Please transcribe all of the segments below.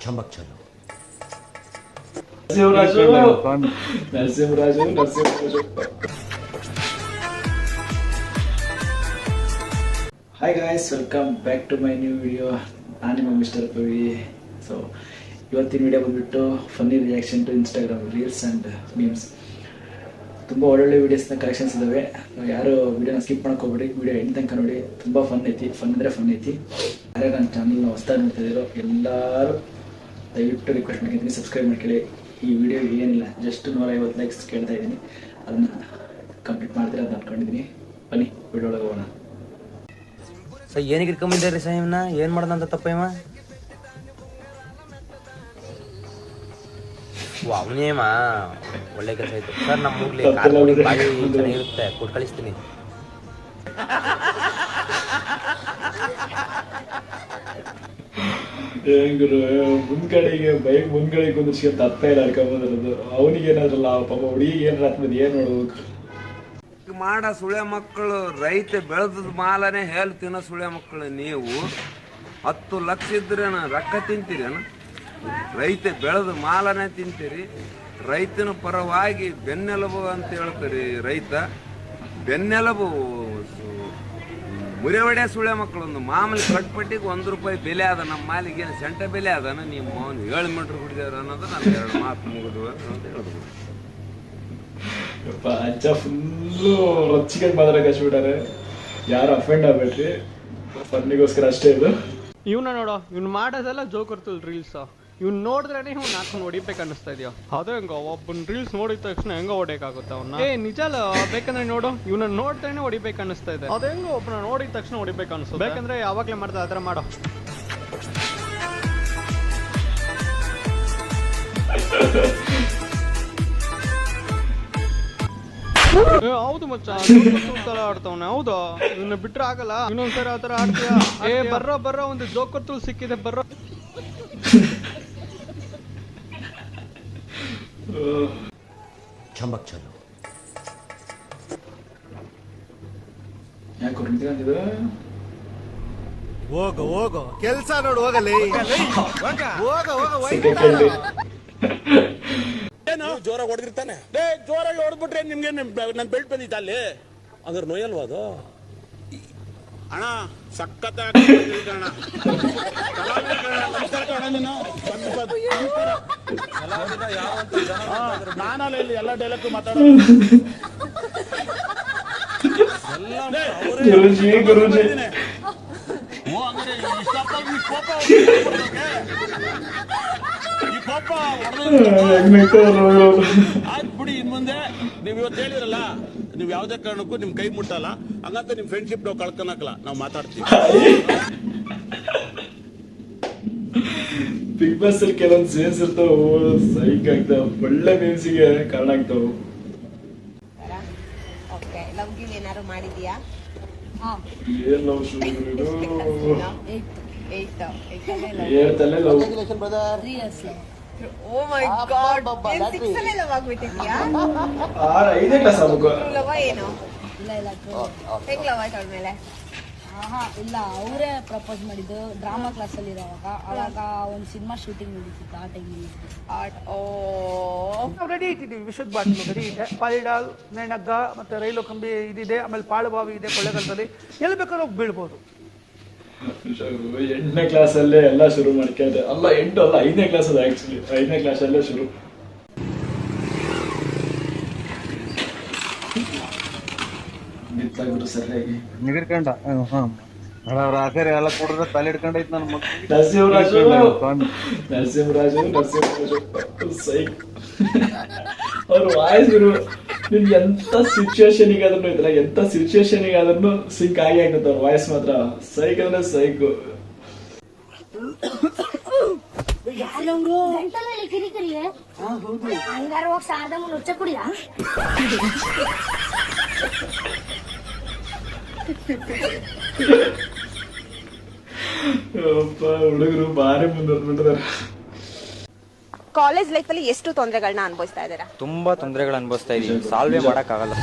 ಚಮಕ್ ಚಲೋ Narasimharaju. Hi guys, welcome back to my new video. ನಾನು ನಿಮ್ಮ ಮಿಸ್ಟರ್ ಪವಿ. ಸೊ ಇವತ್ತಿನ ವಿಡಿಯೋ ಬಂದುಬಿಟ್ಟು funny reaction to Instagram reels and memes. ತುಂಬ ಒಳ್ಳೊಳ್ಳೆ ವೀಡಿಯೋಸ್ನ ಕಲೆಕ್ಷನ್ಸ್ ಇದ್ದಾವೆ. ಯಾರು ವೀಡಿಯೋನ ಸ್ಕಿಪ್ ಮಾಡ್ಕೋಬೇಡಿ, ವೀಡಿಯೋ ಎಂಡ್ ತನಕ ನೋಡಿ. ತುಂಬ ಫನ್ ಐತಿ, ಫನ್ ಅಂದರೆ ಫನ್ ಐತಿ. ಯಾರೇ ನನ್ನ ಚಾನಲ್ನ ಹೊಸ್ದಾಗಿ ನೋಡ್ತಿದ್ದೀರೋ ಎಲ್ಲರೂ ದಯವಿಟ್ಟು ರಿಕ್ವೆಸ್ಟ್ ಮಾಡ್ತಿದ್ದೀನಿ, ಸಬ್ಸ್ಕ್ರೈಬ್ ಮಾಡ್ಕೊಳ್ಳಿ. ಈ ವಿಡಿಯೋಗೆ ಏನಿಲ್ಲ, ಜಸ್ಟ್ 150 ಲೈಕ್ಸ್ ಕೇಳ್ತಾ ಇದ್ದೀನಿ, ಅದನ್ನು ಕಂಪ್ಲೀಟ್ ಮಾಡ್ತೀರಾ ಅಂತ ಅಂದ್ಕೊಂಡಿದ್ದೀನಿ. ಬನ್ನಿ ವಿಡಿಯೋ ಒಳಗೆ ಹೋಗೋಣ. ಸರ್ ಏನಕ್ಕೆ ಇಟ್ಕೊಂಬಿದ್ದಾರೆ ಸರ್? ಇವನ್ನ ಏನು ಮಾಡ್ದಂತ ತಪ್ಪ ಇವ? ಅವನೇಮ ಒಳ್ಳೆ ಕೆಲಸ ಆಯ್ತು ಸರ್. ನಮ್ಮ ಊರ್ಲಿ ಕಾರ್ ಬಾಯಿ ಚೆನ್ನಾಗಿರುತ್ತೆ, ಕೊಟ್ಟು ಕಳಿಸ್ತೀನಿ. ಮುಂದ್ಗಡೆಗೆ ಬೈಕ್ ಮುಂದ್ಗಡೆಗೆ ಕುಂದಿಸ್ಕೊಂಡು ತತ್ತ ಇಲ್ಲ ಅಡ್ಕೊಂಬಂದಿರೋದು. ಅವನಿಗೆ ಏನಾದ್ರಲ್ಲ ಪಾಪ, ಹುಡುಗಿಗೆ ಏನಾರ ಆತ್ಮದ ಏನ್ ನೋಡ್ಬೇಕು? ಮಾಡ ಸುಳ್ಯ ಮಕ್ಕಳು, ರೈತ ಬೆಳೆದ ಮಾಲನೆ ಹೇಲ್ ತಿನ್ನೋ ಸುಳ್ಯ ಮಕ್ಕಳು ನೀವು. 10 ಲಕ್ಷ ಇದ್ರೇನ ರೊಕ್ಕ ತಿಂತೀರೇನ? ರೈತ ಬೆಳೆದ ಮಾಲನೆ ತಿಂತೀರಿ. ರೈತನ ಪರವಾಗಿ ಬೆನ್ನೆಲುಬು ಅಂತ ಹೇಳ್ತೀರಿ. ರೈತ ಬೆನ್ನೆಲುಬು ಮುರೆ ಹೊಡೆ ಸುಳ್ಯ ಮಕ್ಕಳು. ಒಂದು ಮಾಮೂಲಿ ಕಟ್ಪಟ್ಟಿಗೆ 1 ರೂಪಾಯಿ ಬೆಲೆ ಅದ. ನಮ್ಮ ಮಾಲಿಗೆ ಏನು ಸೆಂಟ ಬೆಲೆ ಅದನ? ನಿಮ್ಮ ಅವನು 7 ಮೀಟ್ರ್ ಕುಡಿದೇವ್ರ ಅನ್ನೋದು ನಾನು 2 ಮಾತು ಮುಗಿದು ಅಂತ ಹೇಳಿದ್ರು. ಅಜ್ಜ ಫುಲ್ಲು ರೊಚ್ಚಿಗೆ ಮಾತ್ರ ಕಚ್ಬಿಟ್ಟಾರೆ. ಯಾರು ಅಫೆಂಡ್ ಆಗ್ಬೇಡ್ರಿ, ಫನ್ನಿಗೋಸ್ಕರ ಅಷ್ಟೇ ಇದು. ಇವನ್ನ ನೋಡೋ, ಇವ್ನು ಮಾಡೋದೆಲ್ಲ ಜೋಕ್ ಇರ್ತಲ್ಲ ರೀಲ್ಸ್. ಇವ್ನು ನೋಡಿದ್ರೇನೆ ಇವ್ನು ಹಾಕೊಂಡು ಹೊಡಿಬೇಕು ಅನ್ನಿಸ್ತಾ ಇದೆಯೋ? ಅದು ಹೆಂಗ ಒಬ್ಬನ ರೀಲ್ಸ್ ನೋಡಿದ ತಕ್ಷಣ ಹೆಂಗ ಹೊಡಿಯಕಾಗುತ್ತೆ ಅವನ್ನ? ನಿಜ ಅಲ್ಲ, ಬೇಕಂದ್ರೆ ನೋಡು, ಇವನ್ನ ನೋಡ್ತಾನೆ ಹೊಡಿಬೇಕು ಅನ್ನಿಸ್ತಾ ಇದೆ. ಅದು ಹೆಂಗ ಒಬ್ಬನ ನೋಡಿದ ತಕ್ಷಣ ಹೊಡಿಬೇಕು ಅನ್ಸುತ್ತೆ? ಬೇಕಂದ್ರೆ ಯಾವಾಗ್ಲೇ ಮಾಡ್ತಾ ಆತರ ಮಾಡೋ. ಹೌದು ಮಚ್ಚ, ಆಡ್ತಾವನೆ. ಹೌದಾ, ಇವನ್ನ ಬಿಟ್ರೆ ಆಗಲ್ಲ. ಇನ್ನೊಂದ್ಸರಿ ಆತರ ಆಡ್ತೀಯಾ? ಬರ್ರೋ ಒಂದು ಜೋಕರ್ತುಲ್ ಸಿಕ್ಕಿದೆ, ಬರ್ರೋ. ಚಮಕ್ ಚಲೋ. ಯಾಕೆ ಹೊರಟಿದೆ? ಹೋಗೋ ಕೆಲ್ಸ ನೋಡು, ಹೋಗಲಿ ಜೋರಾಗಿ ಹೊಡೆದಿರ್ತಾನೆ. ಜೋರಾಗಿ ಹೊಡೆದ್ಬಿಟ್ರೆ ನಿಮ್ಗೆ ನನ್ ಬೆಲ್ಟ್ ಬಂದಿದ್ದ ಅಲ್ಲಿ, ಅದ್ರ ನೋಯಲ್ವಾ ಅದು? ಅಣ್ಣ ಸಖತ್ ನಾನಲ್ಲ ಇಲ್ಲಿ ಎಲ್ಲ ಡೈಲಾಗ್ ಮಾತಾಡೋದು. ಆಯ್ತು ಬಿಡಿ, ಇನ್ ಮುಂದೆ ನೀವ್ ಇವತ್ತು ಹೇಳಿರಲ್ಲ, ನೀವ್ ಯಾವ್ದೇ ಕಾರಣಕ್ಕೂ ನಿಮ್ ಕೈ ಮುಟ್ಟಲ್ಲ, ಹಂಗಂತ ನಿಮ್ ಫ್ರೆಂಡ್ಶಿಪ್ ನಾವು ಕಳ್ಕೊಳಕಲ್ಲ, ನಾವು ಮಾತಾಡ್ತೀವಿ. ಬಿಗ್ ಬಾಸ್ ಅಲ್ಲಿ ಕೆಲವೊಂದು ಸೀನ್ಸ್ ಇರ್ತಾವ, ಸೈಕ್ ಆಗ್ತಾವ, ಒಳ್ಳೆ ಮೀಮ್ಸಿಗೆ ಕಾರಣ ಆಗ್ತಾವ. ಏನಾರು ಮಾಡಿದ್ಯಾ? ಏನ್ ಲವ್ ಶುರು? 5ನೇ ಕ್ಲಾಸ್ ಆಗ್ಬೇಕು. ಇಲ್ಲ, ಅವರೇ ಪ್ರಪೋಸ್ ಮಾಡಿದ್ದು ಡ್ರಾಮಾ ಕ್ಲಾಸ್ ಅಲ್ಲಿ ಇರೋವಾಗ. ಅವಾಗ ಒಂದು ಸಿನಿಮಾ ಶೂಟಿಂಗ್ ನಡೀತಿತ್ತು ಆ ಟೈಮಲ್ಲಿ. ರೆಡಿ ಇಟ್ಟಿದ್ದೀವಿ, ವಿಷದ ಬಾಟ್ಲು ರೆಡಿ ಇದೆ, ಪಾಲಿಡಾಲ್, ನೆಣಗ್ಗ ಮತ್ತೆ ರೈಲು ಕಂಬಿ ಇದಿದೆ, ಆಮೇಲೆ ಪಾಳುಬಾವಿ ಇದೆ ಕೊಳ್ಳೆಗಾಲದಲ್ಲಿ. ಎಲ್ಲಿ ಬೇಕಾದ್ರೂ ಹೋಗಿ ಬೀಳ್ಬೋದು. 8ನೇ ಕ್ಲಾಸ್ ಅಲ್ಲೇ ಎಲ್ಲ ಶುರು ಮಾಡ್ಕೊಂಡೆ. ಅಲ್ಲ 8 ಅಲ್ಲ 5ನೇ ಕ್ಲಾಸ್ ಅದು. ಆಕ್ಚುಲಿ 5ನೇ ಕ್ಲಾಸ್ ಅಲ್ಲೇ ಶುರು. ನಿಂತಾಗ್ಬಿಟ್ಟು ಸರಿಯಾಗಿ ನಿಗಿಡ್ಕೊಂಡ ಆಖರಿ ಎಲ್ಲ ಕೊಡ್ರೆ ತಲೆ ಹಿಡ್ಕೊಂಡೈತ್ ನನ್ನ ಮಗ. ನರಸಿಂಹರಾಜು ಸೈಕ್. ಅವ್ರ ವಾಯ್ಸ್ ನಿನ್ ಎಂತ ಸಿಚುವೇಶನ್ಗೆ ಆದ್ರೂ ಇದ್ರ, ಎಂತ ಸಿಚುವೇಶನ್ಗೆ ಆದ್ರೂ ಸಿಂಕ್ ಆಗಿ ಆಗುತ್ತೆ ಅವ್ರ ವಾಯ್ಸ್ ಮಾತ್ರ. ಸೈಕ್ ಅಂದ್ರೆ ಸೈಕ್. ಹುಡುಗರು ಬಾರಿ ಮುಂದುವರೆದ್ಬಿಟ್ಟಿದ್ದಾರೆ. ಕಾಲೇಜ್ ಲೈಫ್ ಅಲ್ಲಿ ಎಷ್ಟು ತೊಂದರೆಗಳನ್ನ ಅನುಭವಿಸ್ತಾ ಇದ್ದೀರಾ? ತುಂಬಾ ತೊಂದರೆಗಳು ಅನುಭವಿಸ್ತಾ ಇದೀವಿ, ಸಾಲ್ವೇ ಮಾಡಕ್ ಆಗಲ್ಲ.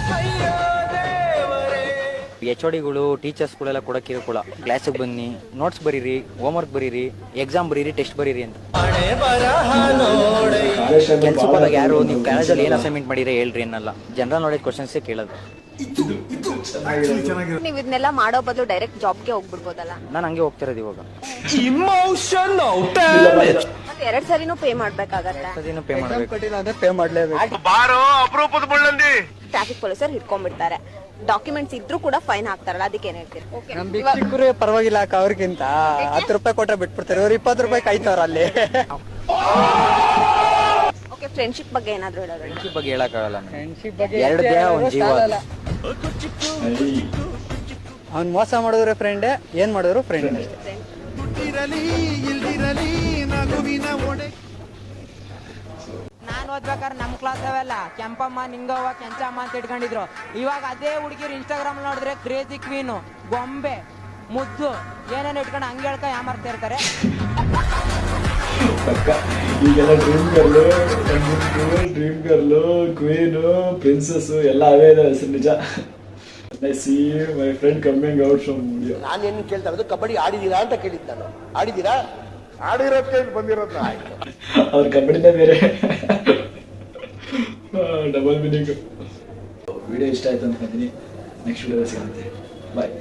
HODಗಳು ಟೀಚರ್ಸ್ಗಳೆಲ್ಲ ಕೂಡ ಕಿರುಕುಳ. ಕ್ಲಾಸಿಗೆ ಬನ್ನಿ, ನೋಟ್ಸ್ ಬರೀರಿ, ಹೋಮ್ವರ್ಕ್ ಬರೀರಿ, ಎಕ್ಸಾಮ್ ಬರೀರಿ, ಟೆಸ್ಟ್ ಬರೀರಿ ಅಂತ. ಕೆಲ್ಸಕ್ಕೆ ಹೋದಾಗ ಯಾರು ನೀವು ಕಾಲೇಜಲ್ಲಿ ಏನು ಅಸೈನ್ಮೆಂಟ್ ಮಾಡಿದ್ರೆ ಹೇಳ್ರಿ ಅನ್ನಲ್ಲ. ಜನರಲ್ ನಾಲೆಡ್ಜ್ ಕ್ವಶನ್ಸೇ ಕೇಳೋದು. ನೀವು ಇದನ್ನೆಲ್ಲ ಮಾಡೋ ಬದಲು ಡೈರೆಕ್ಟ್ ಜಾಬ್ಗೆ ಹೋಗ್ಬಿಡ್ಬೋದಲ್ಲ. ನಾನು ಹಂಗೆ ಹೋಗ್ತಿರೋದು ಇವಾಗ. ಮತ್ತೆ 2 ಸರಿನೂ ಪೇ ಮಾಡ್ಬೇಕಾಗತ್ತೆ. ಅದೇನು ಪೇ ಮಾಡಬೇಕು. ಟ್ರಾಫಿಕ್ ಪೊಲೀಸರು ಹಿಡ್ಕೊಂಡ್ಬಿಡ್ತಾರೆ. ಡಾಕ್ಯುಮೆಂಟ್ಸ್ ಇದ್ರೂ ಕೂಡ ಫೈನ್ ಹಾಕ್ತಾರಲ್ಲ, ಅದಕ್ಕೆ ಏನ್ ಹೇಳ್ತೀರಿ? ಪರವಾಗಿಲ್ಲ ಅವ್ರಿಗಿಂತ 10 ರೂಪಾಯಿ ಕೊಟ್ರೆ ಬಿಟ್ಬಿಡ್ತಾರೆ, ಅವ್ರು 20 ರೂಪಾಯಿ ಕಾಯ್ತವ್ರ ಅಲ್ಲಿ. ಓಕೆ, ಫ್ರೆಂಡ್ಶಿಪ್ ಬಗ್ಗೆ ಏನಾದ್ರು ಹೇಳೋದು? ಫ್ರೆಂಡ್ಶಿಪ್ ಬಗ್ಗೆ ಹೇಳಕ್ಕಾಗಲ್ಲ. 2 ದೇಹ 1 ಜೀವ. ಅವ್ನು ಮೋಸ ಮಾಡಿದ್ರೆ ಫ್ರೆಂಡೇ, ಏನ್ ಮಾಡಿದ್ರು ಫ್ರೆಂಡ್. ನಾನು ಓದ್ಬೇಕಾದ್ರೆ ನಮ್ಮ ಕ್ಲಾಸ್ ಅವೆಲ್ಲ ಕೆಂಪಮ್ಮ, ನಿಂಗವ್ವ, ಕೆಂಚಮ್ಮ ಅಂತ ಇಟ್ಕೊಂಡಿದ್ರು. ಇವಾಗ ಅದೇ ಹುಡುಗಿರು ಇನ್ಸ್ಟಾಗ್ರಾಮ್ ನೋಡಿದ್ರೆ ಕ್ರೇಜಿ ಕ್ವೀನು, ಗೊಂಬೆ, ಮುದ್ದು ಏನೇನು ಇಟ್ಕೊಂಡು ಹಂಗೆ ಹೇಳ್ಕ ಯಾಮಾರ್ತಾ ಇರ್ತಾರೆ. ಈಗೆಲ್ಲ ಡ್ರೀಮ್ ಗರ್ಲು, ಕ್ವೀನು, ಪ್ರಿನ್ಸಸ್ ಎಲ್ಲ ಅವೇ ಇದೆ ಹೆಸರು. ನಿಜ. I see my friend coming out from India. ನಾನು ಏನು ಕೇಳ್ತಾ ಇರೋದು, ಕಬಡ್ಡಿ ಆಡಿದೀರಾ ಅಂತ ಕೇಳಿದ್ದು ನಾನು. ಆಡಿದೀರಾ? ಆಡಿರೋದಕ್ಕೆ ಬಂದಿರೋದು. ಅವ್ರ ಕಬಡ್ಡಿನೇ ಬೇರೆ. Double meaning. ವಿಡಿಯೋ ಇಷ್ಟ ಆಯ್ತು ಅನ್ಕೊಂತೀನಿ. ನೆಕ್ಸ್ಟ್ ವಿಡಿಯೋ ಸಿಗುತ್ತೆ. ಬಾಯ್.